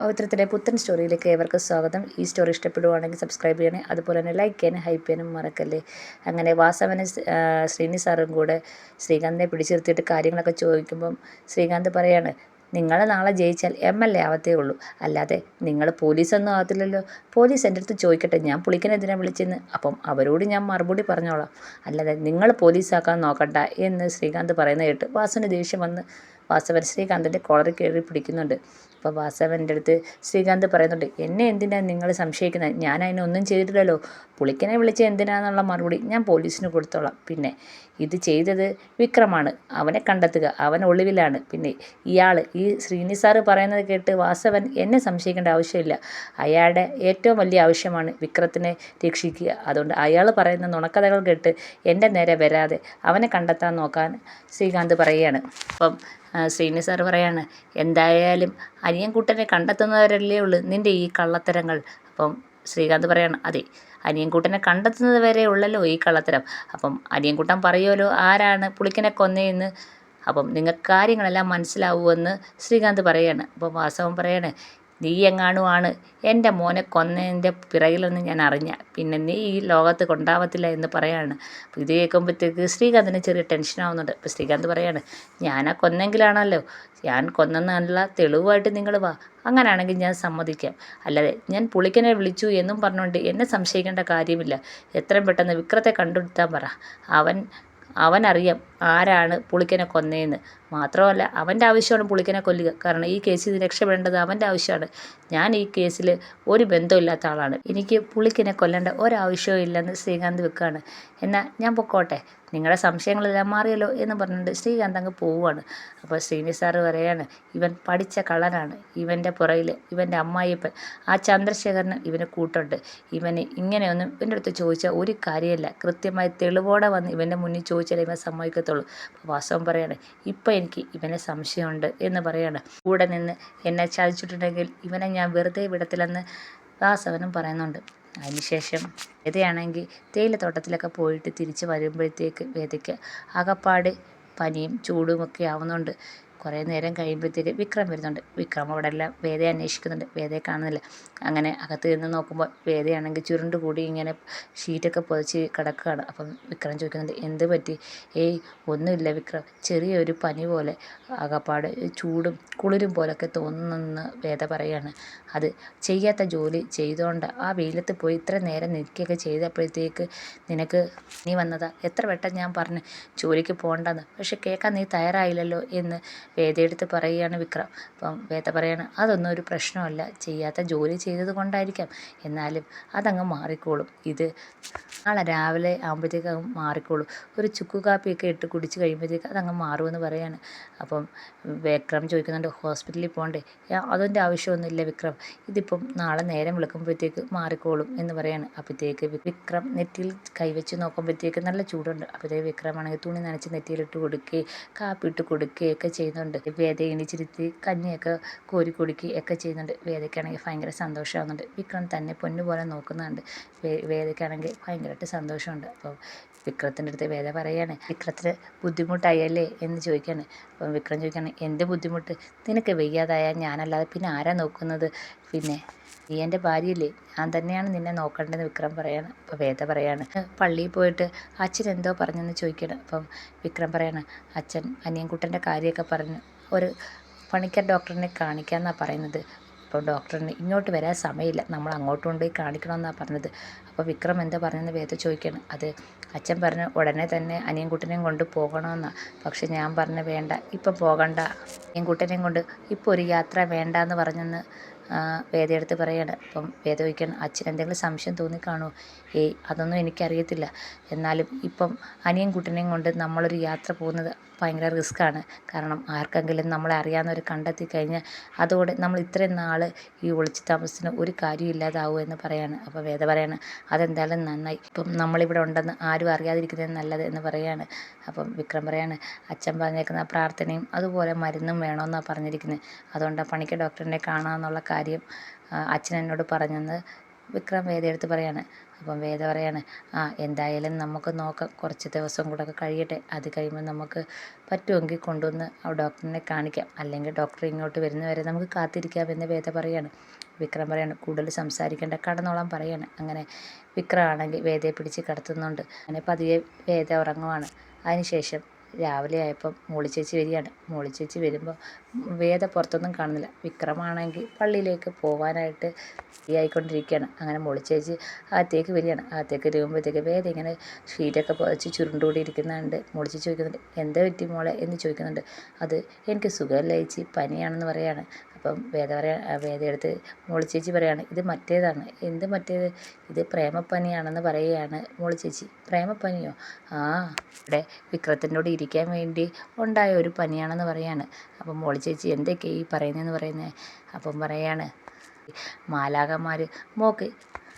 പവിത്രത്തിലെ പുത്തൻ സ്റ്റോറിയിലേക്ക് ഏവർക്കും സ്വാഗതം. ഈ സ്റ്റോറി ഇഷ്ടപ്പെടുവാണെങ്കിൽ സബ്സ്ക്രൈബ് ചെയ്യണേ, അതുപോലെ തന്നെ ലൈക്ക് ചെയ്യാനും ഹൈപ്പ് ചെയ്യാനും മറക്കല്ലേ. അങ്ങനെ വാസവനും ശ്രീനി സാറും കൂടെ ശ്രീകാന്തിനെ പിടിച്ചു നിർത്തിയിട്ട് കാര്യങ്ങളൊക്കെ ചോദിക്കുമ്പം ശ്രീകാന്ത് പറയാണ്, നിങ്ങൾ നാളെ ജയിച്ചാൽ MLA ആവത്തേ ഉള്ളൂ, അല്ലാതെ നിങ്ങൾ പോലീസൊന്നും ആകത്തില്ലല്ലോ. പോലീസ് എൻ്റെ അടുത്ത് ചോദിക്കട്ടെ ഞാൻ പുള്ളിക്കെതിരെ വിളിച്ചെന്ന്, അപ്പം അവരോട് ഞാൻ മറുപടി പറഞ്ഞോളാം, അല്ലാതെ നിങ്ങൾ പോലീസാക്കാൻ നോക്കണ്ട എന്ന് ശ്രീകാന്ത് പറയുന്നത് കേട്ട് വാസവന് ദേഷ്യം വന്ന് വാസവൻ ശ്രീകാന്തിൻ്റെ കോളറിൽ കയറി പിടിക്കുന്നുണ്ട്. അപ്പോൾ വാസവൻ്റെ അടുത്ത് ശ്രീകാന്ത് പറയുന്നുണ്ട്, എന്നെ എന്തിനാണ് നിങ്ങൾ സംശയിക്കുന്നത്? ഞാൻ അതിനൊന്നും ചെയ്തിട്ടില്ലല്ലോ. പുള്ളിക്കനെ വിളിച്ച് എന്തിനാന്നുള്ള മറുപടി ഞാൻ പോലീസിന് കൊടുത്തോളാം. പിന്നെ ഇത് ചെയ്തത് വിക്രമാണ്, അവനെ കണ്ടെത്തുക, അവൻ ഒളിവിലാണ്. പിന്നെ ഈ ശ്രീനി സാറ് പറയുന്നത് കേട്ട് വാസവൻ എന്നെ സംശയിക്കേണ്ട ആവശ്യമില്ല. അയാളുടെ ഏറ്റവും വലിയ ആവശ്യമാണ് വിക്രത്തിനെ രക്ഷിക്കുക. അതുകൊണ്ട് അയാൾ പറയുന്ന നുണക്കഥകൾ കേട്ട് എൻ്റെ നേരെ വരാതെ അവനെ കണ്ടെത്താൻ നോക്കാൻ ശ്രീകാന്ത് പറയുകയാണ്. അപ്പം ശ്രീനി സാർ പറയാണ്, എന്തായാലും അനിയൻകുട്ടനെ കണ്ടെത്തുന്നവരല്ലേ ഉള്ളൂ നിൻ്റെ ഈ കള്ളത്തരങ്ങൾ. അപ്പം ശ്രീകാന്ത് പറയാണ്, അതെ, അനിയൻകുട്ടനെ കണ്ടെത്തുന്നത് വരെ ഉള്ളല്ലോ ഈ കള്ളത്തരം. അപ്പം അനിയൻകുട്ടൻ പറയുമല്ലോ ആരാണ് പുളിക്കനെ കൊന്നതെന്ന്. അപ്പം നിങ്ങൾക്ക് കാര്യങ്ങളെല്ലാം മനസ്സിലാവുമെന്ന് ശ്രീകാന്ത് പറയാണ്. അപ്പം വാസവൻ പറയാണ്, നീ എങ്ങാനുമാണ് എൻ്റെ മോനെ കൊന്നതിൻ്റെ പിറകിലെന്ന് ഞാൻ അറിഞ്ഞ, പിന്നെ നീ ഈ ലോകത്ത് കൊണ്ടാവത്തില്ല എന്ന് പറയാണ്. അപ്പോൾ ഇത് കേൾക്കുമ്പോഴത്തേക്ക് ശ്രീകാന്തിന് ചെറിയ ടെൻഷനാവുന്നുണ്ട്. അപ്പോൾ ശ്രീകാന്ത് പറയാണ്, ഞാനാ കൊന്നെങ്കിലാണല്ലോ, ഞാൻ കൊന്നെന്നുള്ള തെളിവായിട്ട് നിങ്ങൾ വാ, അങ്ങനെയാണെങ്കിൽ ഞാൻ സമ്മതിക്കാം. അല്ലാതെ ഞാൻ പുളിക്കനെ വിളിച്ചു എന്നും പറഞ്ഞുകൊണ്ട് എന്നെ സംശയിക്കേണ്ട കാര്യമില്ല. എത്രയും പെട്ടെന്ന് വിക്രത്തെ കണ്ടുപിടുത്താൻ പറ. അവനറിയാം ആരാണ് പുളിക്കനെ കൊന്നതെന്ന്. മാത്രമല്ല അവൻ്റെ ആവശ്യമാണ് പുളിക്കനെ കൊല്ലുക. കാരണം ഈ കേസിൽ നിന്ന് രക്ഷപ്പെടേണ്ടത് അവൻ്റെ ആവശ്യമാണ്. ഞാൻ ഈ കേസിൽ ഒരു ബന്ധമില്ലാത്ത ആളാണ്, എനിക്ക് പുളിക്കനെ കൊല്ലേണ്ട ഒരാവശ്യവും ഇല്ലെന്ന് ശ്രീകാന്ത് വെക്കുകയാണ്. എന്നാൽ ഞാൻ പൊക്കോട്ടെ, നിങ്ങളുടെ സംശയങ്ങളെല്ലാം മാറിയല്ലോ എന്ന് പറഞ്ഞിട്ട് ശ്രീകാന്ത് അങ്ങ് പോവുകയാണ്. അപ്പോൾ ശ്രീനി സാറ് പറയാണ്, ഇവൻ പഠിച്ച കള്ളനാണ്, ഇവൻ്റെ പുറകിൽ ഇവൻ്റെ അമ്മായിയപ്പൻ ആ ചന്ദ്രശേഖരന് ഇവന് കൂട്ടുണ്ട്. ഇവന് ഇങ്ങനെയൊന്നും ഇവൻ്റെ അടുത്ത് ചോദിച്ചാൽ ഒരു കാര്യമില്ല, കൃത്യമായി തെളിവോടെ വന്ന് ഇവൻ്റെ മുന്നിൽ ചോദിച്ചാലേ ഇവൻ സമ്മതിക്കത്തുള്ളൂ. അപ്പോൾ വാസവൻ പറയാണ്, ഇപ്പം എനിക്ക് ഇവനെ സംശയമുണ്ട് എന്ന് പറയാണ്. കൂടെ നിന്ന് എന്നെ ചതിച്ചിട്ടുണ്ടെങ്കിൽ ഇവനെ ഞാൻ വെറുതെ വിടത്തില്ലെന്ന് വാസവനും പറയുന്നുണ്ട്. അതിനുശേഷം വേദയാണെങ്കിൽ തേയിലത്തോട്ടത്തിലൊക്കെ പോയിട്ട് തിരിച്ച് വരുമ്പോഴത്തേക്ക് വേദയ്ക്ക് ആകപ്പാട് പനിയും ചൂടുമൊക്കെ ആവുന്നുണ്ട്. കുറേ നേരം കഴിയുമ്പോഴത്തേക്ക് വിക്രം വരുന്നുണ്ട്. വിക്രം അവിടെ എല്ലാം വേദയെ അന്വേഷിക്കുന്നുണ്ട്, വേദയെ കാണുന്നില്ല. അങ്ങനെ അകത്ത് നിന്ന് നോക്കുമ്പോൾ വേദയാണെങ്കിൽ ചുരുണ്ട് കൂടി ഇങ്ങനെ ഷീറ്റൊക്കെ പുതച്ച് കിടക്കുകയാണ്. അപ്പം വിക്രം ചോദിക്കുന്നുണ്ട്, എന്ത് പറ്റി? ഏയ് ഒന്നുമില്ല വിക്രം, ചെറിയൊരു പനി പോലെ, ആകപ്പാട് ചൂടും കുളിരും പോലൊക്കെ തോന്നുന്നെന്ന് വേദ പറയാണ്. അത് ചെയ്യാത്ത ജോലി ചെയ്തുകൊണ്ട് ആ വെയിലത്ത് പോയി ഇത്ര നേരം നിൽക്കുകയൊക്കെ ചെയ്തപ്പോഴത്തേക്ക് നിനക്ക് നീ വന്നതാ. എത്ര വട്ടം ഞാൻ പറഞ്ഞു ജോലിക്ക് പോകണ്ടെന്ന്, പക്ഷെ കേൾക്കാൻ നീ തയ്യാറായില്ലല്ലോ എന്ന് വേദയെടുത്ത് പറയുകയാണ് വിക്രം. അപ്പം വേദ പറയാണ്, അതൊന്നും ഒരു പ്രശ്നമല്ല, ചെയ്യാത്ത ജോലി ചെയ്തത് കൊണ്ടായിരിക്കാം, എന്നാലും അതങ്ങ് മാറിക്കോളും. ഇത് നാളെ രാവിലെ ആകുമ്പോഴത്തേക്ക് അങ്ങ് മാറിക്കോളും. ഒരു ചുക്ക് കാപ്പിയൊക്കെ ഇട്ട് കുടിച്ച് കഴിയുമ്പോഴത്തേക്ക് അതങ്ങ് മാറുമെന്ന് പറയാണ്. അപ്പം വിക്രം ചോദിക്കുന്നുണ്ട്, ഹോസ്പിറ്റലിൽ പോകണ്ടേ? അതിൻ്റെ ആവശ്യമൊന്നുമില്ല വിക്രം, ഇതിപ്പം നാളെ നേരം വിളിക്കുമ്പോഴത്തേക്ക് മാറിക്കോളും എന്ന് പറയാണ്. അപ്പോഴത്തേക്ക് വിക്രം നെറ്റിയിൽ കൈവച്ച് നോക്കുമ്പോഴത്തേക്ക് നല്ല ചൂടുണ്ട്. അപ്പോഴത്തേക്ക് വിക്രമാണെങ്കിൽ തുണി നനച്ച് നെറ്റിയിലിട്ട് കൊടുക്കുകയും കാപ്പി ഇട്ട് കൊടുക്കുകയൊക്കെ ചെയ്യുന്നുണ്ട്. വേദ എണീച്ചിരുത്തി കഞ്ഞിയൊക്കെ കോരി കുടിക്കുകയൊക്കെ ചെയ്യുന്നുണ്ട്. വേദയ്ക്കാണെങ്കിൽ ഭയങ്കര സന്തോഷമാകുന്നുണ്ട്. വിക്രം തന്നെ പൊന്നുപോലെ നോക്കുന്നുണ്ട്. വേദയ്ക്കാണെങ്കിൽ ഭയങ്കരമായിട്ട് സന്തോഷമുണ്ട്. അപ്പോൾ വിക്രത്തിൻ്റെ അടുത്ത് വേദ പറയാണ്, വിക്രത്തിന് ബുദ്ധിമുട്ടായല്ലേ എന്ന് ചോദിക്കുകയാണ്. അപ്പം വിക്രം ചോദിക്കുകയാണ്, എന്ത് ബുദ്ധിമുട്ട്? നിനക്ക് വയ്യാതായാൽ ഞാനല്ലാതെ പിന്നെ ആരാ നോക്കുന്നത്? പിന്നെ നീ എൻ്റെ ഭാര്യയില്ലേ, ഞാൻ തന്നെയാണ് നിന്നെ നോക്കേണ്ടതെന്ന് വിക്രം പറയാണ്. അപ്പോൾ വേദ പറയാണ്, പള്ളിയിൽ പോയിട്ട് അച്ഛൻ എന്തോ പറഞ്ഞെന്ന് ചോദിക്കണം. അപ്പം വിക്രം പറയാണ്, അച്ഛൻ അനിയൻകുട്ടൻ്റെ കാര്യമൊക്കെ പറഞ്ഞു ഒരു പണിക്കർ ഡോക്ടറിനെ കാണിക്കാമെന്നാണ് പറയുന്നത്. അപ്പോൾ ഡോക്ടറിന് ഇങ്ങോട്ട് വരാൻ സമയമില്ല, നമ്മൾ അങ്ങോട്ട് കൊണ്ടുപോയി കാണിക്കണമെന്നാണ് പറഞ്ഞത്. അപ്പോൾ വിക്രം എന്താ പറഞ്ഞതെന്ന് വേദ ചോദിക്കണം. അത് അച്ഛൻ പറഞ്ഞു ഉടനെ തന്നെ അനിയൻകുട്ടനെയും കൊണ്ട് പോകണമെന്നാണ്. പക്ഷെ ഞാൻ പറഞ്ഞു വേണ്ട, ഇപ്പം പോകണ്ട, അനിയൻകുട്ടനെയും കൊണ്ട് ഇപ്പോൾ ഒരു യാത്ര വേണ്ടാന്ന് പറഞ്ഞെന്ന് വേദയെടുത്ത് പറയാണ്. അപ്പം വേദ ചോദിക്കണം, അച്ഛൻ എന്തെങ്കിലും സംശയം തോന്നിക്കാണുമോ? ഏയ് അതൊന്നും എനിക്കറിയത്തില്ല, എന്നാലും ഇപ്പം അനിയൻകുട്ടനെയും കൊണ്ട് നമ്മളൊരു യാത്ര പോകുന്നത് ഭയങ്കര റിസ്ക്കാണ്. കാരണം ആർക്കെങ്കിലും നമ്മളെ അറിയാവുന്നവർ കണ്ടെത്തി കഴിഞ്ഞാൽ അതോടെ നമ്മൾ ഇത്രയും നാൾ ഈ ഒളിച്ചു താമസത്തിന് ഒരു കാര്യം ഇല്ലാതാവും എന്ന് പറയാണ്. അപ്പോൾ വേദ പറയാണ്, അതെന്തായാലും നന്നായി, ഇപ്പം നമ്മളിവിടെ ഉണ്ടെന്ന് ആരും അറിയാതിരിക്കുന്നത് നല്ലത് എന്ന് പറയാണ്. അപ്പം വിക്രം പറയാണ്, അച്ഛൻ പറഞ്ഞേക്കുന്ന പ്രാർത്ഥനയും അതുപോലെ മരുന്നും വേണമെന്നാണ് പറഞ്ഞിരിക്കുന്നത്, അതുകൊണ്ടാണ് പണിക്ക് ഡോക്ടറിനെ കാണാമെന്നുള്ള കാര്യം അച്ഛൻ എന്നോട് പറഞ്ഞെന്ന് വിക്രം വേദയെടുത്ത് പറയാണ്. അപ്പം വേദ പറയാണ്, എന്തായാലും നമുക്ക് നോക്കാം, കുറച്ച് ദിവസം കൂടെ ഒക്കെ കഴിയട്ടെ, അത് കഴിയുമ്പോൾ നമുക്ക് പറ്റുമെങ്കിൽ കൊണ്ടുവന്ന് ആ ഡോക്ടറിനെ കാണിക്കാം, അല്ലെങ്കിൽ ഡോക്ടർ ഇങ്ങോട്ട് വരുന്നവരെ നമുക്ക് കാത്തിരിക്കാമെന്ന് വേദ പറയാണ്. വിക്രം പറയാണ്, കൂടുതൽ സംസാരിക്കേണ്ട, കടന്നോളാൻ പറയാണ്. അങ്ങനെ വിക്രം ആണെങ്കിൽ വേദയെ പിടിച്ച് കിടത്തുന്നുണ്ട്. അങ്ങനെ പതിയെ വേദ ഉറങ്ങുവാണ്. അതിനുശേഷം രാവിലെ ആയപ്പം മോളിച്ചേച്ചി വരികയാണ്. മോളിച്ചേച്ചി വരുമ്പോൾ വേദ പുറത്തൊന്നും കാണുന്നില്ല. വിക്രമാണെങ്കിൽ പള്ളിയിലേക്ക് പോകാനായിട്ട് ആയിക്കൊണ്ടിരിക്കുകയാണ്. അങ്ങനെ മോളിച്ചേച്ചി അകത്തേക്ക് വരികയാണ്. അകത്തേക്ക് വരുമ്പോഴത്തേക്ക് വേദ ഇങ്ങനെ ഷീറ്റൊക്കെ പുതച്ച് ചുരുണ്ടുകൂടി ഇരിക്കുന്നുണ്ട്. മോളിച്ചേച്ചി ചോദിക്കുന്നുണ്ട്, എന്താ പറ്റി മോളെ എന്ന് ചോദിക്കുന്നുണ്ട്. അത് എനിക്ക് സുഖമല്ല ചേച്ചി, പനിയാണെന്ന് പറയാണ്. അപ്പം വേദയെടുത്ത് മോളിച്ചേച്ചി പറയാണ്, ഇത് മറ്റേതാണ്. എന്ത് മറ്റേത്? ഇത് പ്രേമപ്പനിയാണെന്ന് പറയുകയാണ് മോളിച്ചേച്ചി. പ്രേമപ്പനിയോ? ഇവിടെ വിക്രത്തിൻ്റെ കൂടെ ഇരിക്കാൻ വേണ്ടി ഉണ്ടായ ഒരു പനിയാണെന്ന് പറയാണ്. അപ്പം മോളിച്ചേച്ചി എന്തൊക്കെയാണ് ഈ പറയുന്നതെന്ന് പറയുന്നത്. അപ്പം പറയാണ്, മാലാഖമാർ മോക്ക്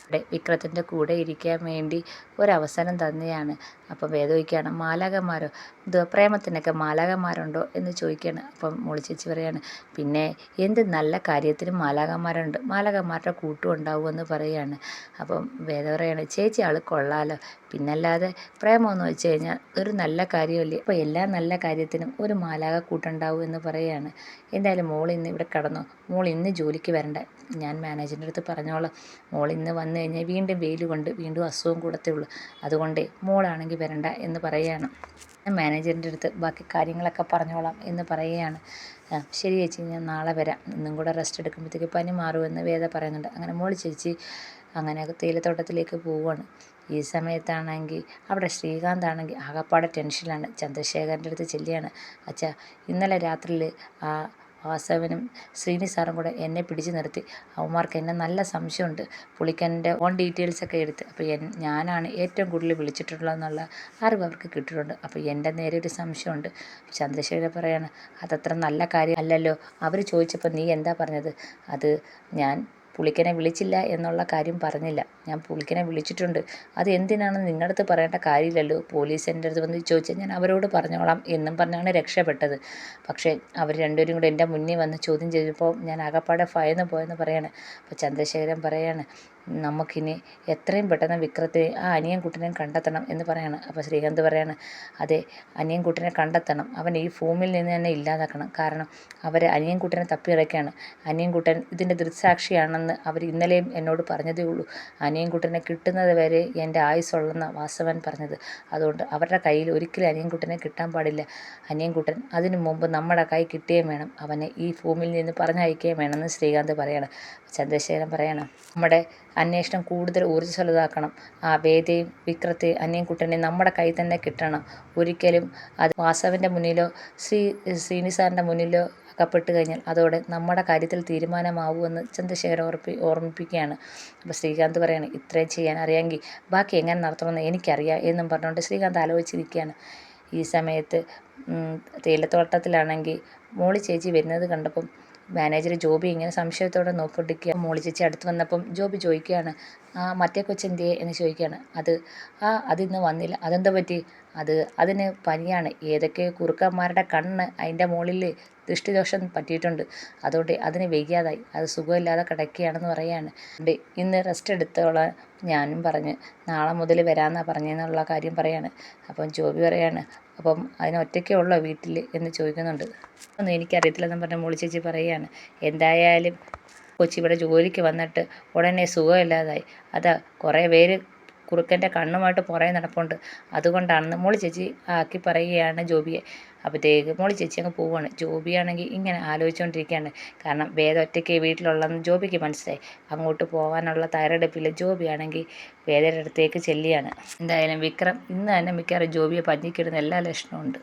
ഇവിടെ വിക്രത്തിൻ്റെ കൂടെ ഇരിക്കാൻ വേണ്ടി ഒരവസരം തന്നെയാണ്. അപ്പം വേദ ചോദിക്കുകയാണ്, മാലാഖമാരോ? ഇത് പ്രേമത്തിനൊക്കെ മാലാഖമാരുണ്ടോ എന്ന് ചോദിക്കുകയാണ്. അപ്പം മോളിച്ചേച്ചി പറയാണ്, പിന്നെ എന്ത് നല്ല കാര്യത്തിനും മാലാഖമാരുണ്ട്, മാലാഖമാരുടെ കൂട്ടും ഉണ്ടാവുമെന്ന് പറയുകയാണ്. അപ്പം വേദ പറയാണ്, ചേച്ചി ആൾ കൊള്ളാലോ, പിന്നല്ലാതെ പ്രേമമെന്ന് വെച്ച് കഴിഞ്ഞാൽ ഒരു നല്ല കാര്യമല്ലേ, അപ്പോൾ എല്ലാ നല്ല കാര്യത്തിനും ഒരു മാലാഖ കൂട്ടുണ്ടാവും എന്ന് പറയുകയാണ്. എന്തായാലും മോൾ ഇന്ന് ഇവിടെ കടന്നോ, മോൾ ഇന്ന് ജോലിക്ക് വരണ്ട, ഞാൻ മാനേജറിൻ്റെ അടുത്ത് പറഞ്ഞോളാം, മോൾ ഇന്ന് വന്നു കഴിഞ്ഞാൽ വീണ്ടും വെയിൽ കൊണ്ട് വീണ്ടും അസുഖം കൂടത്തേ ഉള്ളൂ, അതുകൊണ്ട് മോളാണെങ്കിൽ വരണ്ട എന്ന് പറയുകയാണ്. ഞാൻ മാനേജറിൻ്റെ അടുത്ത് ബാക്കി കാര്യങ്ങളൊക്കെ പറഞ്ഞോളാം എന്ന് പറയുകയാണ്. ശരി ചേച്ചി, ഞാൻ നാളെ വരാം, ഇന്നും കൂടെ റെസ്റ്റ് എടുക്കുമ്പോഴത്തേക്ക് പനി മാറുമെന്ന് വേദ പറയുന്നുണ്ട്. അങ്ങനെ മോളി ചേച്ചി അങ്ങനെ തേയിലത്തോട്ടത്തിലേക്ക് പോവുകയാണ്. ഈ സമയത്താണെങ്കിൽ അവിടെ ശ്രീകാന്ത് ആണെങ്കിൽ ആകപ്പാടെ ടെൻഷനിലാണ്. ചന്ദ്രശേഖരൻ്റെ അടുത്ത് ചെല്ലുകയാണ്, അച്ഛാ ഇന്നലെ രാത്രിയിൽ വാസവനും ശ്രീനി സാറും കൂടെ എന്നെ പിടിച്ചു നിർത്തി, അവന്മാർക്ക് എന്നെ നല്ല സംശയമുണ്ട്, പുള്ളിക്കൻ്റെ ഓൺ ഡീറ്റെയിൽസൊക്കെ എടുത്ത്, അപ്പോൾ ഞാനാണ് ഏറ്റവും കൂടുതൽ വിളിച്ചിട്ടുള്ളതെന്നുള്ള അറിവ് അവർക്ക് കിട്ടിയിട്ടുണ്ട്, അപ്പോൾ എൻ്റെ നേരെ ഒരു സംശയമുണ്ട്. ചന്ദ്രശേഖരൻ പറയാണ്, അതത്ര നല്ല കാര്യം അല്ലല്ലോ, അവർ ചോദിച്ചപ്പോൾ നീ എന്താ പറഞ്ഞത്? അത് ഞാൻ പുള്ളിക്കനെ വിളിച്ചില്ല എന്നുള്ള കാര്യം പറഞ്ഞില്ല, ഞാൻ പുള്ളിക്കനെ വിളിച്ചിട്ടുണ്ട്, അത് എന്തിനാണെന്ന് നിങ്ങളുടെ അടുത്ത് പറയേണ്ട കാര്യമില്ലല്ലോ, പോലീസ് എൻ്റെ അടുത്ത് വന്ന് ചോദിച്ചാൽ ഞാൻ അവരോട് പറഞ്ഞോളാം എന്നും പറഞ്ഞാണ് രക്ഷപ്പെട്ടത്. പക്ഷേ അവർ രണ്ടുപേരും കൂടെ എൻ്റെ മുന്നിൽ വന്ന് ചോദ്യം ചെയ്തപ്പോൾ ഞാൻ ആകപ്പാടെ ഭയന്ന് പോയെന്ന് പറയാണ്. അപ്പോൾ ചന്ദ്രശേഖരൻ പറയാണ്, നമുക്കിനി എത്രയും പെട്ടെന്ന് വിക്രത്തെ ആ അനിയൻകുട്ടനെ കണ്ടെത്തണം എന്ന് പറയാണ്. അപ്പോൾ ശ്രീകാന്ത് പറയാണ്, അതെ, അനിയൻകുട്ടനെ കണ്ടെത്തണം, അവൻ ഈ ഭൂമിയിൽ നിന്ന് തന്നെ ഇല്ലാതാക്കണം, കാരണം അവർ അനിയൻകുട്ടനെ തപ്പിയിറക്കുകയാണ്, അനിയൻകുട്ടൻ ഇതിൻ്റെ ദൃക്സാക്ഷിയാണെന്ന് അവർ ഇന്നലെയും എന്നോട് പറഞ്ഞതേ ഉള്ളൂ, അനിയൻകുട്ടനെ കിട്ടുന്നത് വരെ എൻ്റെ ആയുസ്സുള്ളെന്ന വാസവൻ പറഞ്ഞത്, അതുകൊണ്ട് അവരുടെ കയ്യിൽ ഒരിക്കലും അനിയൻകുട്ടനെ കിട്ടാൻ പാടില്ല, അനിയൻകുട്ടൻ അതിനു മുമ്പ് നമ്മുടെ കൈ കിട്ടുകയും വേണം, അവനെ ഈ ഭൂമിയിൽ നിന്ന് പറഞ്ഞയക്കുകയും വേണമെന്ന് ശ്രീകാന്ത് പറയാണ്. ചന്ദ്രശേഖരൻ പറയണം, നമ്മുടെ അന്വേഷണം കൂടുതൽ ഊർജ്ജസ്വലതാക്കണം, വേദയും വിക്രത്തെയും അനിയൻകുട്ടനെയും നമ്മുടെ കയ്യിൽ തന്നെ കിട്ടണം, ഒരിക്കലും അത് വാസവൻ്റെ മുന്നിലോ ശ്രീനി സാറിൻ്റെ മുന്നിലോ അകപ്പെട്ട് കഴിഞ്ഞാൽ അതോടെ നമ്മുടെ കാര്യത്തിൽ തീരുമാനമാവുമെന്ന് ചന്ദ്രശേഖരൻ ഓർമ്മിപ്പിക്കുകയാണ്. അപ്പോൾ ശ്രീകാന്ത് പറയാണ്, ഇത്രയും ചെയ്യാൻ അറിയാമെങ്കിൽ ബാക്കി എങ്ങനെ നടത്തണമെന്ന് എനിക്കറിയാം എന്നും പറഞ്ഞുകൊണ്ട് ശ്രീകാന്ത് ആലോചിച്ചിരിക്കുകയാണ്. ഈ സമയത്ത് തേയിലത്തോട്ടത്തിലാണെങ്കിൽ മോളി ചേച്ചി വരുന്നത് കണ്ടപ്പം മാനേജർ ജോബി ഇങ്ങനെ സംശയത്തോടെ നോക്കിക്കൊണ്ടിരിക്കുക. മോളി ചേച്ചി അടുത്ത് വന്നപ്പം ജോബി ചോദിക്കുകയാണ്, മറ്റേ കൊച്ചെന്തിയെ എന്ന് ചോദിക്കുകയാണ്. അതിന്ന് വന്നില്ല, അതെന്താ പറ്റി? അതിന് പനിയാണ്, ഏതൊക്കെ കുറുക്കന്മാരുടെ കണ്ണ് അതിൻ്റെ മുകളിൽ ദൃഷ്ടിദോഷം പറ്റിയിട്ടുണ്ട്, അതുകൊണ്ട് അതിന് വയ്യാതായി, അത് സുഖമില്ലാതെ കിടക്കുകയാണെന്ന് പറയുകയാണ്. ഇന്ന് റെസ്റ്റ് എടുത്തോളാൻ ഞാനും പറഞ്ഞ് നാളെ മുതൽ വരാമെന്നാണ് പറഞ്ഞതെന്നുള്ള കാര്യം പറയാണ്. അപ്പം ജോബി പറയാണ്, അപ്പം അതിന് ഒറ്റയ്ക്കേ ഉള്ളോ വീട്ടിൽ എന്ന് ചോദിക്കുന്നുണ്ട്. ഒന്നും എനിക്കറിയത്തില്ലെന്ന് പറഞ്ഞ് മോളി ചേച്ചി പറയുകയാണ്. എന്തായാലും കൊച്ചി ഇവിടെ ജോലിക്ക് വന്നിട്ട് ഉടനെ സുഖമില്ലാതായി, അതാ കുറേ പേര് കുറുക്കൻ്റെ കണ്ണുമായിട്ട് പുറകെ നടപ്പുണ്ട്, അതുകൊണ്ടാണെന്ന് മോളി ചേച്ചി ആക്കി പറയുകയാണ് ജോബിയെ. അപ്പോഴത്തേക്ക് മോളി ചേച്ചി അങ്ങ് പോവുകയാണ്. ജോബിയാണെങ്കിൽ ഇങ്ങനെ ആലോചിച്ചുകൊണ്ടിരിക്കുകയാണ്, കാരണം വേദ ഒറ്റയ്ക്ക് വീട്ടിലുള്ളതെന്ന് ജോബിക്ക് മനസ്സിലായി. അങ്ങോട്ട് പോകാനുള്ള തയ്യാറെടുപ്പിൽ ജോബിയാണെങ്കിൽ വേദയുടെ അടുത്തേക്ക് ചെല്ലുകയാണ്. എന്തായാലും വിക്രം ഇന്ന് തന്നെ മിക്കവാറും ജോബിയെ പഞ്ഞിക്കിടുന്ന എല്ലാ ലക്ഷണവും ഉണ്ട്.